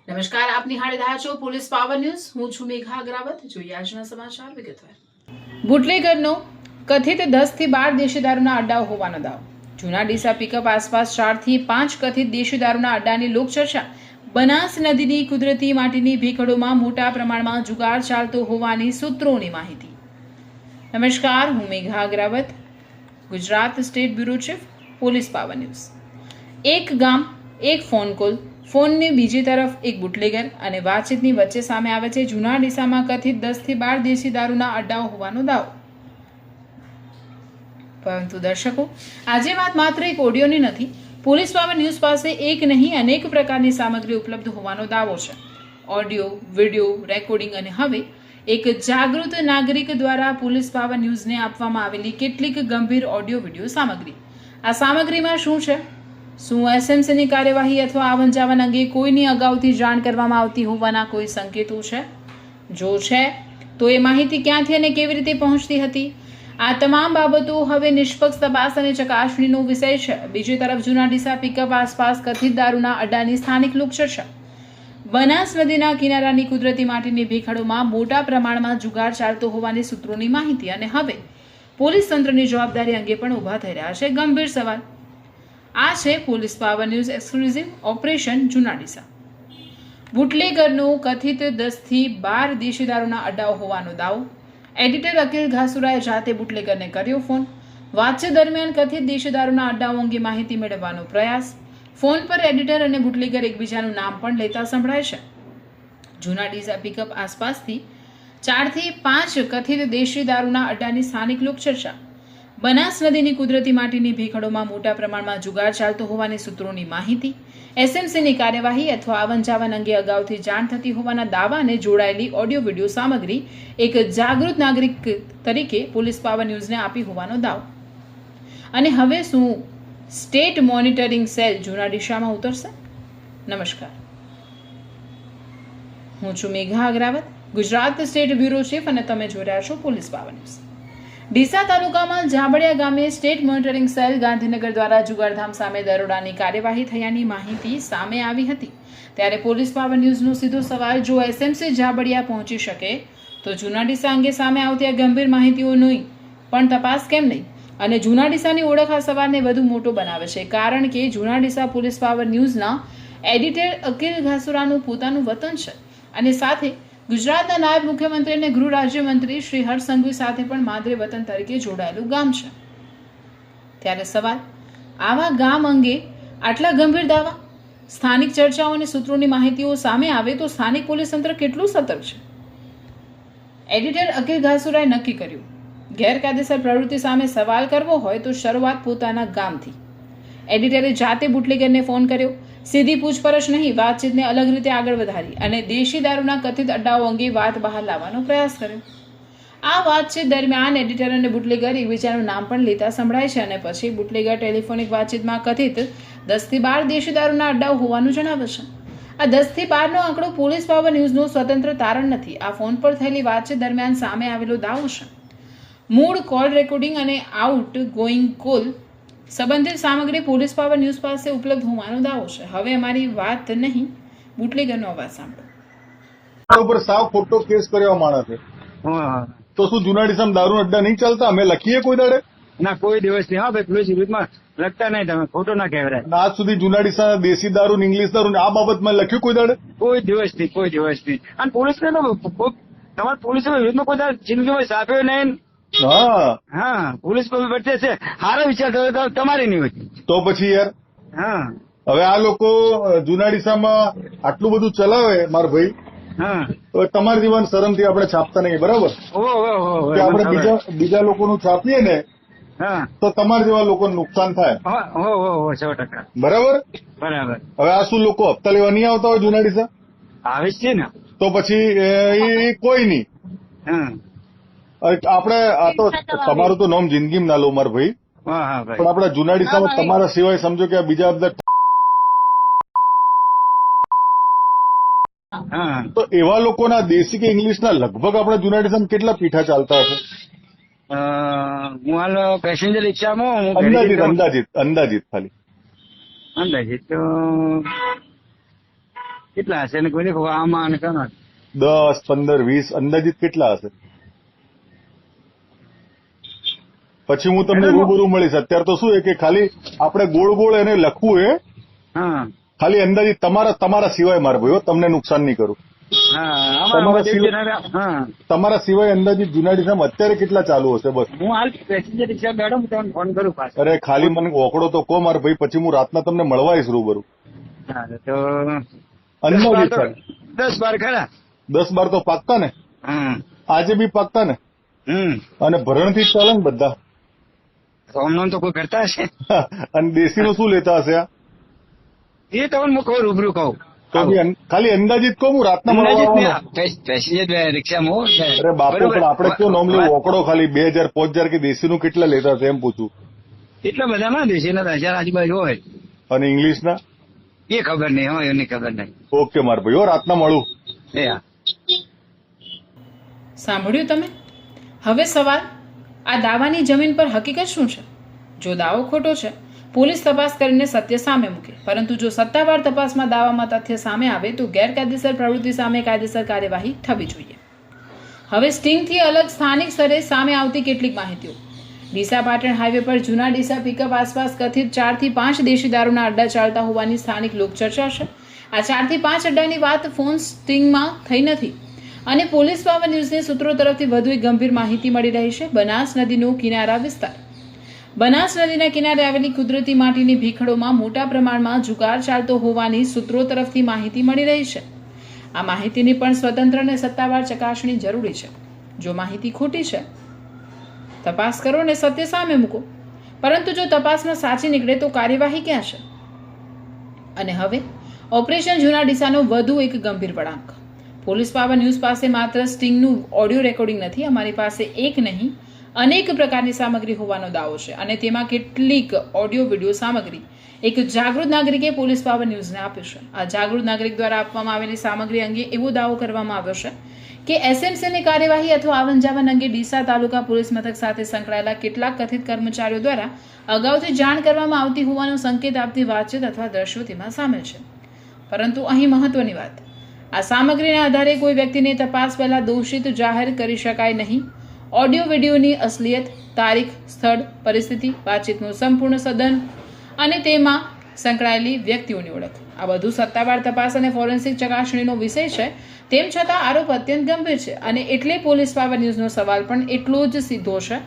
નમસ્કાર, આપ નિહાળી રહ્યા છો પોલીસ પાવર ન્યૂઝ. હું છું મેઘા અગ્રાવત. જોઈએ આજના સમાચાર વિગતવાર. બુટલેગરનો કથિત 10 થી 12 દેશી દારૂના અડ્ડાઓ હોવાનો દાવો. જૂના ડીસા પિકઅપ આસપાસ 4 થી 5 કથિત દેશી દારૂના અડ્ડાની લોકચર્ચા. બનાસ નદીની કુદરતી માટીની ભેખડોમાં મોટા પ્રમાણમાં જુગાર ચાલતો હોવાની સૂત્રોની માહિતી. નમસ્કાર, હું Megha Agravat, Gujarat state bureau chief, police power news. એક ગામ, એક ફોન કોલ, ફોનની બીજી તરફ એક બુટલેગર અને વાતચીતની વચ્ચે સામે આવે છે જૂના ડીસામાં કથિત 10 થી 12 દેશી દારૂના અડ્ડાઓ હોવાનો દાવો. પરંતુ દર્શકો, આજે વાત માત્ર એક ઓડિયોની નથી. પોલીસ પાવર ન્યૂઝ પાસે એક નહીં અનેક પ્રકારની સામગ્રી ઉપલબ્ધ હોવાનો દાવો છે. ઓડિયો, વિડીયો, રેકોર્ડિંગ અને હવે એક જાગૃત નાગરિક દ્વારા પોલીસ પાવર ન્યૂઝને આપવામાં આવેલી કેટલીક ગંભીર ઓડિયો વિડીયો સામગ્રી. આ સામગ્રીમાં શું છે? શું એસએમસીની કાર્યવાહી અથવા આવન જાવન અંગે કોઈની અગાઉથી જાણ કરવામાં આવતી હોવાના કોઈ સંકેતો છે? જો છે તો એ માહિતી ક્યાંથી અને કેવી રીતે પહોંચતી હતી? આ તમામ બાબતો હવે નિષ્પક્ષ તપાસ અને ચકાસણીનો વિષય છે. બીજી તરફ જૂના ડીસા પિકઅપ આસપાસ કથિત દારૂના અડ્ડાની સ્થાનિક લોકચર્ચા. બનાસ નદીના કિનારાની કુદરતી માટીની ભેખડોમાં મોટા પ્રમાણમાં જુગાર ચાલતો હોવાની સૂત્રોની માહિતી. અને હવે પોલીસ તંત્રની જવાબદારી અંગે પણ ઊભા થઈ રહ્યા છે ગંભીર સવાલ. આ છે police power news exclusive operation જૂના ડીસા. બુટલેગરનો કથિત 10 થી 12 દેશી દારૂના અડ્ડાઓ હોવાનો દાવો. એડિટર અકિલ ઘાસુરાએ જાતે બુટલેગરને કર્યો ફોન. વાતચીત દરમિયાન કથિત દેશી દારૂના અડ્ડાઓ અંગે માહિતી મેળવવાનો પ્રયાસ. ફોન પર એડિટર અને બુટલેગર એકબીજાનું નામ પણ લેતા સંભળાય છે. જૂના ડીસા પિકઅપ આસપાસથી 4 થી 5 કથિત દેશી દારૂના અડ્ડાની સ્થાનિક લોકચર્ચા. બનાસ નદીની કુદરતી માટીની ભેખડોમાં મોટા પ્રમાણમાં જુગાર ચાલતો હોવાની સૂત્રોની માહિતી. એસએમસીની કાર્યવાહી અથવા આવન જાવન અંગે અગાઉથી જાણ થતી હોવાના દાવાને જોડાયેલી ઓડિયો વિડીયો સામગ્રી એક જાગૃત નાગરિક તરીકે પોલીસ પાવર ન્યૂઝને આપી હોવાનો દાવો. અને હવે શું સ્ટેટ મોનિટરિંગ સેલ જૂના ડીસામાં ઉતરશે? નમસ્કાર, હું છું મેઘા Agravat, Gujarat state bureau chief, અને તમે જોઈ રહ્યા છો પોલીસ પાવર ન્યૂઝ. ડીસા તાલુકામાં જાબડિયા ગામે સ્ટેટ મોનિટરિંગ સેલ ગાંધીનગર દ્વારા જુગારધામ સામે દરોડાની કાર્યવાહી થયાની માહિતી સામે આવી હતી. ત્યારે પોલીસ પાવર ન્યૂઝનો સીધો સવાલ, જો એસએમસી જાબડિયા પહોંચી શકે તો જૂના ડીસા અંગે સામે આવતી આ ગંભીર માહિતીઓની પણ તપાસ કેમ નહીં? અને જૂના ડીસાની ઓળખ આ સવાલને વધુ મોટો બનાવે છે, કારણ કે જૂના ડીસા પોલીસ પાવર ન્યૂઝના એડિટર અકિલ ઘાસુરાનું પોતાનું વતન છે અને સાથે ગુજરાતના નાયબ મુખ્યમંત્રી અને ગૃહ રાજ્યમંત્રી શ્રી હર્ષ સંઘવી સાથે પણ માદરે વતન તરીકે જોડાયેલું ગામ છે. ત્યારે સવાલ, આવા ગામ અંગે આટલા ગંભીર દાવા, સ્થાનિક ચર્ચાઓ અને સૂત્રોની માહિતીઓ સામે આવે તો સ્થાનિક પોલીસ તંત્ર કેટલું સતર્ક છે? એડિટર અકિલ ઘાસુરાએ નક્કી કર્યું, ગેરકાયદેસર પ્રવૃત્તિ સામે સવાલ કરવો હોય તો શરૂઆત પોતાના ગામથી. એડિટરે જાતે બુટલેગરને ફોન કર્યો. સીધી પૂછપરછ નહીં, વાતચીતને અલગ રીતે આગળ વધારી અને દેશી દારૂના કથિત અડ્ડાઓ અંગે વાત બહાર લાવવાનો પ્રયાસ કર્યો. આ વાતચીત દરમિયાન એડિટર અને બુટલેગર એકબીજાનું નામ પણ લેતા સંભળાય છે અને પછી બુટલેગર ટેલિફોનિક વાતચીતમાં કથિત 10 થી 12 દેશી દારૂના અડ્ડાઓ હોવાનું જણાવે છે. આ 10 થી 12 નો આંકડો પોલીસ પાવર ન્યૂઝનું સ્વતંત્ર તારણ નથી. આ ફોન પર થયેલી વાતચીત દરમિયાન સામે આવેલો દાવો છે. મૂળ કોલ રેકોર્ડિંગ અને આઉટ ગોઈંગ કોલ સંબંધિત સામગ્રી પોલીસ પાવર ન્યૂઝ પાસે ઉપલબ્ધ હોવાનો દાવો છે. હવે અમારી વાત નહીં, બુટલેગરનો અવાજ સાંભળો. ઉપર સાવ ખોટો કેસ કર્યો માણસ છે. તો શું જૂના ડીસામાં દારૂ અડ્ડા નહીં ચાલતા? અમે લખીએ કોઈ દાડે? ના, કોઈ દિવસ નહીં. હા ભાઈ, પોલીસ વિરુદ્ધમાં લખતા નહીં, તમે ખોટો ના કહેવાય. આજ સુધી જૂના ડીસા દેશી દારૂ ઇંગ્લિશ દારૂ આ બાબતમાં લખ્યું કોઈ દાડે? કોઈ દિવસ નહીં, કોઈ દિવસ નહીં. અને પોલીસ તમારે પોલીસ વિરુદ્ધમાં કોઈ જિંદગીમાં સાપ્યો નહીં. હા, પોલીસ વચ્ચે છે સારા વિચાર થયો તમારી નહીં હોય તો પછી યાર. હા, હવે આ લોકો જૂના ડીસામાં આટલું બધું ચલાવે મારા ભાઈ. હા, હવે તમારી જીવન શરમથી આપણે છાપતા નહીં, બરાબર? કે આપણે બીજા લોકોનું છાપીએ ને તો તમારા જેવા લોકોને નુકસાન થાય. 100%. બરાબર. બરાબર. હવે આ શું લોકો હપ્તા લેવા નહીં આવતા હોય જૂના ડીસા? આવે છે ને. તો પછી એ કોઈ નહીં. આપણે આ તો તમારું તો નામ જિંદગીમાં ના લો માર ભાઈ, પણ આપણા જૂના ડીસામાં તમારા સિવાય સમજો કે બીજા બધા તો એવા લોકોના દેશી કે ઇંગ્લિશના લગભગ આપણા જૂના ડીસામાં કેટલા પીઠા ચાલતા હશે? હું હાલ પેસેન્જર રિક્ષામાં અંદાજિત ખાલી અંદાજિત તો કેટલા હશે? અને કોઈને ખબર આમાં અને કામાં 10, 15, 20 અંદાજિત કેટલા હશે? પછી હું તમને રૂબરૂ મળીશ. અત્યારે તો શું કે ખાલી આપણે ગોળ ગોળ એને લખવું એ ખાલી અંદાજિત તમારા સિવાય મારા ભાઈઓ તમને નુકસાન નહીં કરું. તમારા સિવાય અંદાજિત જૂના ડીસામાં અત્યારે કેટલા ચાલુ હશે? બસ હું હાલ પેસેન્જર રિક્ષા બેઠો, હું તમને ફોન કરું પાછો. અરે ખાલી મને ઓકડો તો કહો મારા ભાઈ, પછી હું રાતના તમને મળવા આવીશ રૂબરૂ. તો અંદાજિત 10-12 ખરા. 10-12 તો પાકતા ને? આજે બી પાકતા ને? અને ભરણથી જ ચાલે ને બધા? સોમનાથ તો કોઈ કરતા હશે. અને દેશીનું શું લેતા હશે? એ તો હું કહું, રૂબરૂ કહું. તો ખાલી અંદાજિત કહું, હું રાતના મળવા પેસેન્જર રિક્ષામાં. અરે બાપુ, પણ આપણે કયો નામ લેવું? ઓકડો ખાલી 2000, 5000 કે દેશીનું કેટલા લેતા હશે એમ પૂછું. એટલા બધા ના, દેશીના 1000 આજુબાજુ હોય. અને ઇંગ્લિશના એ ખબર નહીં. હા, એની ખબર નહીં. ઓકે માર ભાઈ, રાતના મળું. સાંભળ્યું તમે? હવે સવાલ, આ દાવાની જમીન પર હકીકત શું છે? જો દાવો ખોટો છે, પોલીસ તપાસ કરીને સત્ય સામે મૂકે. પરંતુ જો સત્તાવાર તપાસમાં દાવામાં તથ્ય સામે આવે તો ગેરકાયદેસર પ્રવૃત્તિ સામે કાયદેસર કાર્યવાહી થવી જોઈએ. હવે સ્ટિંગથી અલગ સ્થાનિક સ્તરે સામે આવતી કેટલીક માહિતીઓ. ડીસા પાટણ હાઈવે પર જૂના ડીસા પિકઅપ આસપાસ કથિત 4 થી 5 દેશી દારૂના અડ્ડા ચાલતા હોવાની સ્થાનિક લોકચર્ચા છે. આ 4 થી 5 અડ્ડાની વાત ફોન સ્ટિંગમાં થઈ નથી અને પોલીસ પાવર ન્યૂઝને સૂત્રો તરફથી વધુ એક ગંભીર માહિતી મળી રહી છે. બનાસ નદીનો કિનારા વિસ્તાર. બનાસ નદીના કિનારે આવેલી કુદરતી માટીની ભીખડોમાં મોટા પ્રમાણમાં જુગાર ચાલતો હોવાની સૂત્રો તરફથી માહિતી મળી રહી છે. આ માહિતીની પણ સ્વતંત્ર અને સત્તાવાર ચકાસણી જરૂરી છે. જો માહિતી ખોટી છે, તપાસ કરો અને સત્ય સામે મૂકો. પરંતુ જો તપાસમાં સાચી નીકળે તો કાર્યવાહી ક્યાં છે? અને હવે ઓપરેશન જૂના ડીસાનો વધુ એક ગંભીર વળાંક. પોલીસ પાવર ન્યૂઝ પાસે માત્ર સ્ટિંગનું ઓડિયો રેકોર્ડિંગ નથી, અમારી પાસે એક નહીં અનેક પ્રકારની સામગ્રી હોવાનો દાવો છે. અને તેમાં કેટલીક ઓડિયો વિડીયો સામગ્રી એક જાગૃત નાગરિકે પોલીસ પાવર ન્યૂઝને આપ્યું છે. આ જાગૃત નાગરિક દ્વારા આપવામાં આવેલી સામગ્રી અંગે એવો દાવો કરવામાં આવ્યો છે કે એસએમસીની કાર્યવાહી અથવા આવન જાવન અંગે ડીસા તાલુકા પોલીસ મથક સાથે સંકળાયેલા કેટલાક કથિત કર્મચારીઓ દ્વારા અગાઉથી જાણ કરવામાં આવતી હોવાનો સંકેત આપતી વાતચીત અથવા દ્રશ્યો તેમાં સામેલ છે. પરંતુ અહીં મહત્વની વાત, આ સામગ્રીના આધારે કોઈ વ્યક્તિને તપાસ પહેલા દોષિત જાહેર કરી શકાય નહીં. ઓડિયો વિડીયોની અસલિયત, તારીખ, સ્થળ, પરિસ્થિતિ, વાતચીતનું સંપૂર્ણ સદન અને તેમાં સંકળાયેલી વ્યક્તિઓની ઓળખ, આ બધું સત્તાવાર તપાસ અને ફોરેન્સિક ચકાસણીનો વિષય છે. તેમ છતાં આરોપ અત્યંત ગંભીર છે અને એટલે પોલીસ પાવર ન્યૂઝનો સવાલ પણ એટલો જ સીધો છે.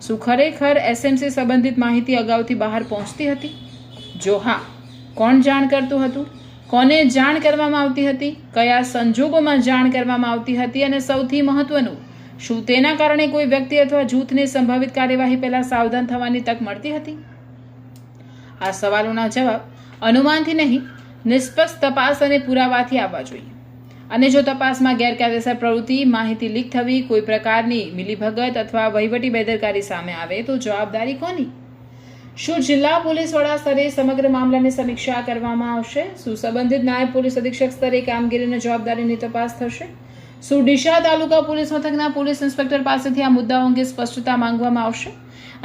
શું ખરેખર એસએમસી સંબંધિત માહિતી અગાઉથી બહાર પહોંચતી હતી? જો હા, કોણ જાણ કરતું હતું? કોને જાણ કરવામાં આવતી હતી? કયા સંજોગોમાં જાણ કરવામાં આવતી હતી? અને સૌથી મહત્વનું, શું તેના કારણે કોઈ વ્યક્તિ અથવા જૂથને સંભવિત કાર્યવાહી પહેલા સાવધાન થવાની તક મળતી હતી? આ સવાલોના જવાબ અનુમાનથી નહીં, નિષ્પક્ષ તપાસ અને પુરાવાથી આવવા જોઈએ. અને જો તપાસમાં ગેરકાયદેસર પ્રવૃત્તિ, માહિતી લીક થવી, કોઈ પ્રકારની મિલીભગત અથવા વહીવટી બેદરકારી સામે આવે તો જવાબદારી કોની? શું જિલ્લા પોલીસ વડા સ્તરે સમગ્ર મામલાની સમીક્ષા કરવામાં આવશે? શું સંબંધિત નાયબ પોલીસ અધિક્ષક સ્તરે કામગીરીની જવાબદારીની તપાસ થશે? શું ડીસા તાલુકા પોલીસ મથકના પોલીસ ઇન્સ્પેક્ટર પાસેથી આ મુદ્દાઓ અંગે સ્પષ્ટતા માંગવામાં આવશે?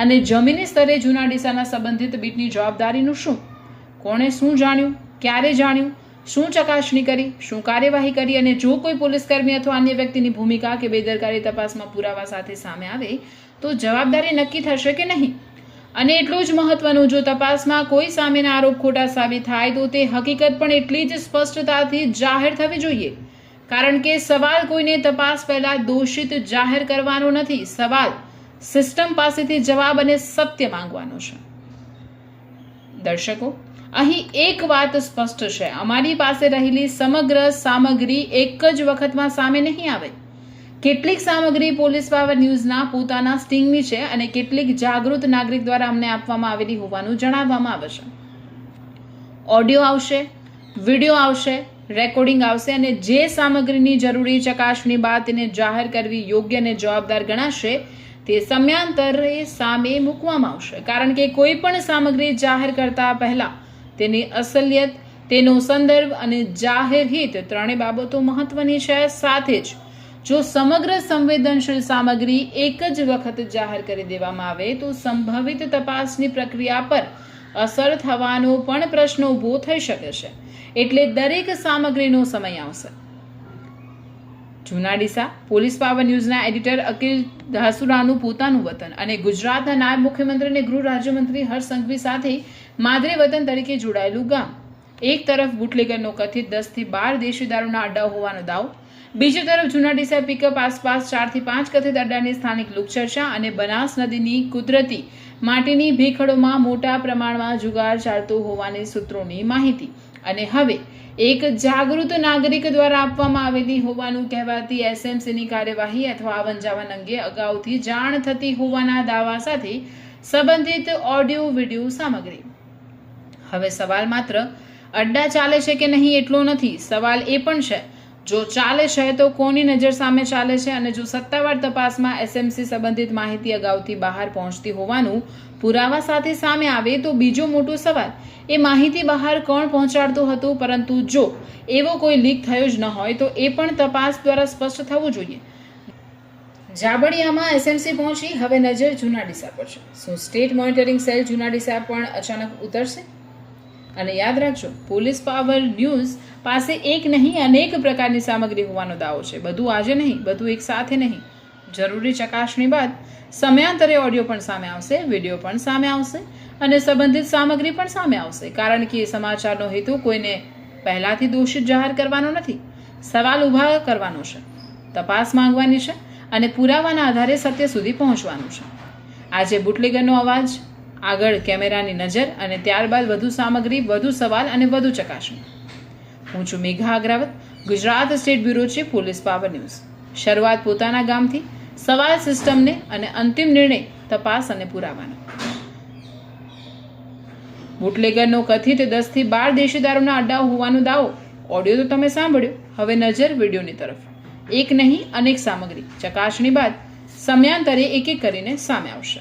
અને જમીની સ્તરે જૂના ડીસાના સંબંધિત બીટની જવાબદારીનું શું? કોણે શું જાણ્યું? ક્યારે જાણ્યું? શું ચકાસણી કરી? શું કાર્યવાહી કરી? અને જો કોઈ પોલીસકર્મી અથવા અન્ય વ્યક્તિની ભૂમિકા કે બેદરકારી તપાસમાં પુરાવા સાથે સામે આવે તો જવાબદારી નક્કી થશે કે નહીં? અને એટલું જ મહત્વનું, જો તપાસમાં કોઈ સામેના આરોપ ખોટા સાબિત થાય તો તે હકીકત પણ એટલી જ સ્પષ્ટતાથી જાહેર થવી જોઈએ. કારણ કે સવાલ કોઈને તપાસ પહેલા દોષિત જાહેર કરવાનો નથી. સવાલ સિસ્ટમ પાસેથી જવાબ અને સત્ય માંગવાનો છે. દર્શકો, અહીં એક વાત સ્પષ્ટ છે, અમારી પાસે રહેલી સમગ્ર સામગ્રી એક જ વખતમાં સામે નહીં આવે. કેટલીક સામગ્રી પોલીસ પાવર ન્યૂઝના પોતાના સ્ટિંગની છે અને કેટલીક જાગૃત નાગરિક દ્વારા અમને આપવામાં આવેલી હોવાનું જણાવવામાં આવે છે. ઓડિયો આવશે, વિડીયો આવશે, રેકોર્ડિંગ આવશે અને જે સામગ્રીની જરૂરી ચકાસણી બાદ તેને જાહેર કરવી યોગ્ય અને જવાબદાર ગણાશે તે સમયાંતરે સામે મૂકવામાં આવશે. કારણ કે કોઈ પણ સામગ્રી જાહેર કરતા પહેલા તેની અસલિયત, તેનો સંદર્ભ અને જાહેર હિત ત્રણેય બાબતો મહત્વની છે. સાથે જ જો સમગ્ર સંવેદનશીલ સામગ્રી એક જ વખત જાહેર કરી દેવામાં આવે તો સંભવિત તપાસની પ્રક્રિયા પર અસર થવાનો પણ પ્રશ્ન ઊભો થઈ શકે છે. એટલે દરેક સામગ્રીનો સમય આવશે. જૂના ડીસા પોલીસ પાવર ન્યૂઝના એડિટર અકિલ ધાસુરાનું પોતાનું વતન અને ગુજરાતના નાયબ મુખ્યમંત્રી અને ગૃહ રાજ્યમંત્રી હર્ષ સંઘવી સાથે માદરે વતન તરીકે જોડાયેલું ગામ. એક તરફ બુટલેગરનો કથિત 10 થી 12 દેશી દારૂના અડ્ડાઓ હોવાનો દાવો, બીજી તરફ જૂના ડીસા પિકઅપ આસપાસ 4 થી 5 કથિત અડ્ડાની સ્થાનિક લોકચર્ચા અને બનાસ નદીની કુદરતી માટીની ભેખડોમાં મોટા પ્રમાણમાં જુગાર ચાલતો હોવાની સૂત્રોની માહિતી અને હવે એક જાગૃત નાગરિક દ્વારા આપવામાં આવેલી હોવાનું કહેવાતી એસએમસીની કાર્યવાહી અથવા આવન જાવન અંગે અગાઉથી જાણ થતી હોવાના દાવા સાથે સંબંધિત ઓડિયો વિડીયો સામગ્રી. હવે સવાલ માત્ર અડ્ડા ચાલે છે કે નહીં એટલો નથી, સવાલ એ પણ છે જો ચાલે છે તો કોની નજર સામે ચાલે છે, અને જો સત્તાવાર તપાસમાં એસએમસી સંબંધિત માહિતી અગાઉથી બહાર પહોંચતી હોવાનું પુરાવા સાથે સામે આવે તો બીજો મોટો સવાલ એ માહિતી બહાર કોણ પહોંચાડતું હતું, પરંતુ જો એવો કોઈ લીક થયો જ ન હોય તો એ પણ તપાસ દ્વારા સ્પષ્ટ થવું જોઈએ. જાબડિયામાં એસએમસી પહોંચી, હવે નજર જૂના ડીસા પર છે. શું સ્ટેટ મોનિટરિંગ સેલ જૂના ડીસા પણ અચાનક ઉતરશે? અને યાદ રાખજો, પોલીસ પાવર ન્યૂઝ પાસે એક નહીં અનેક પ્રકારની સામગ્રી હોવાનો દાવો છે. બધું આજે નહીં, બધું એક સાથે નહીં. જરૂરી ચકાસણી બાદ સમયાંતરે ઓડિયો પણ સામે આવશે, વિડીયો પણ સામે આવશે અને સંબંધિત સામગ્રી પણ સામે આવશે, કારણ કે સમાચારનો હેતુ કોઈને પહેલાથી દોષિત જાહેર કરવાનો નથી, સવાલ ઊભા કરવાનો છે, તપાસ માંગવાની છે અને પુરાવાના આધારે સત્ય સુધી પહોંચવાનું છે. આજે બુટલેગરનો અવાજ, આગળ કેમેરાની નજર અને ત્યારબાદ વધુ સામગ્રી, વધુ સવાલ અને વધુ ચકાસણી. હું છું Megha Agrawal, Gujarat state bureau chief, police power news. શરૂઆત પોતાના ગામથી, સવાલ સિસ્ટમને અને અંતિમ નિર્ણય તપાસ અને પુરાવાનો. બુટલેગરનો કથિત 10 થી 12 દેશી દારૂના અડ્ડાઓ હોવાનો દાવો, ઓડિયો તો તમે સાંભળ્યો, હવે નજર વિડીયોની તરફ. એક નહીં અનેક સામગ્રી, ચકાસણી બાદ સમયાંતરે એક એક કરીને સામે આવશે.